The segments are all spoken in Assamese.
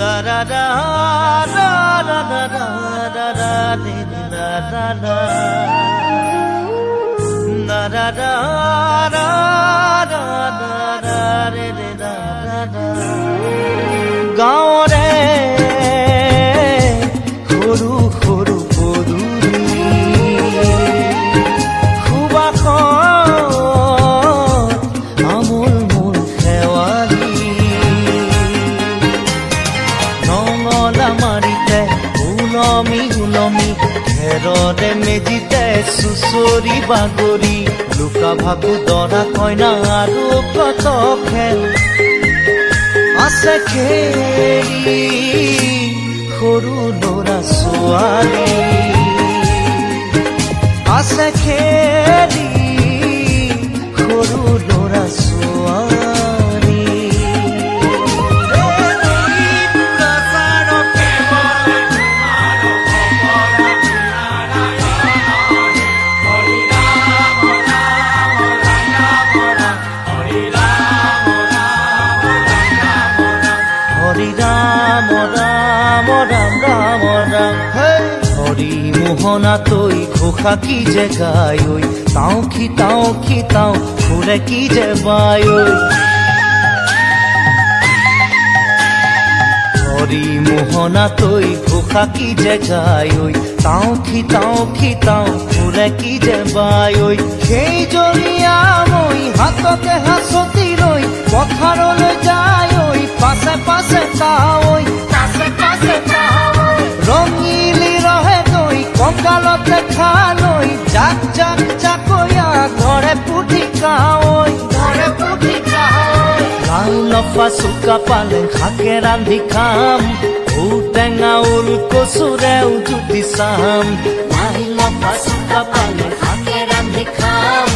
da da da da da da da da da da da da da da da da da da da গাঁৱৰে সৰু সৰু পদূলি সুবাসত আমোল মোল শেৱালি নঙলা মাৰিতে উলমি উলমি খেৰৰে মেজিতে চুচৰি বাগৰি লুকা ভাগু দৰা কইনা আৰু কত খেল আছে খেলি সৰু ল'ৰা ছোৱালী আছে খেলি সৰু ল'ৰা ছোৱালী হৰি ৰাম ৰাম ৰাম ৰাম ৰাম হৰি মোহনা তৈ ঘোষা কি যে গায় ঐ তাও খিতাও ফুৰে কি যে বায় ঐ হৰি মোহনা তৈ ঘোষা কি যে গায় ঐ তাও খিতাও ফুৰে কি যে বায় ঐ সেই জৰিয়া মই হাততে হাঁচতি লৈ পথাৰলৈ যায় ঐ পাছে পাছে তাৱৈ ৰঙিলি ৰহে গৈ কঁকালতে খালৈ জাক জাকৈয়া ঘৰে পুঠি খাৱৈ লাও লফা চুকা পালেং শাকে ৰান্ধি খাম ঔটেঙা ওল কচুৰেও জুতি চাম লাও লফা চুকা পালেং শাকে ৰান্ধি খাম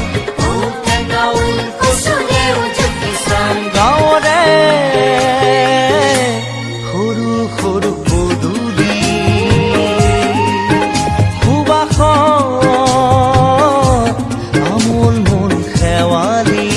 ঔটেঙা ওল কচুৰেও জুতি চাম গাঁৱৰে সৰু সৰু পদূলি সুবাসত আমোল মোল শেৱালি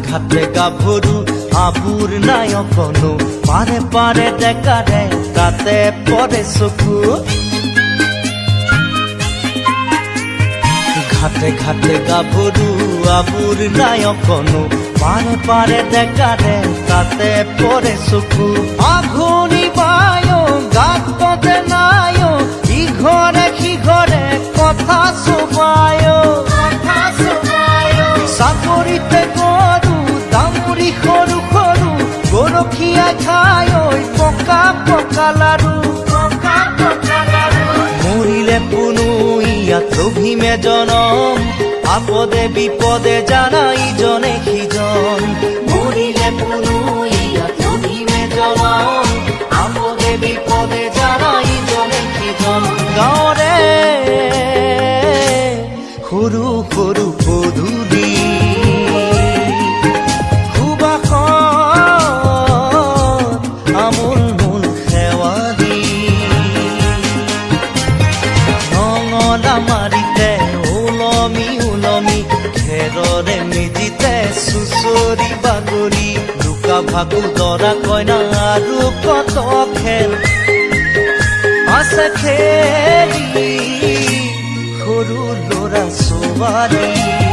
ঘাটে গাভৰু আবুৰ নাই অকণো পাৰে পাৰে ডেকাৰে তাতে পৰে চকু ঘাটে গাভৰু আবুৰ নাই অকণো পাৰে পাৰে ডেকাৰে তাতে পৰে চকু আঘোণি বায় গাততে নাই ইঘৰে সিঘৰে কথা চবায় চাকৰিতে গৰু দামুৰি সৰু সৰু গৰখীয়া খাই ঐ পকা পকা লাৰু মৰিলে পুনু ইয়াত লভিমে জনম আপদে বিপদে জানা ইজনে সিজন মৰিলে পুনু ইয়াত লভিমে জনম আপদে বিপদে জানা ইজনে সিজন গাঁৱৰে সৰু সৰু পদূলি সুবাসত আমোল মোল শেৱালি নঙলা মাৰিতে উলমি উলমি খেৰৰে মেজিতে চুচৰি বাগৰি লুকা ভাগু দৰা কইনা আৰু কত খেল আছে খেলি সৰু ল'ৰা ছোৱালী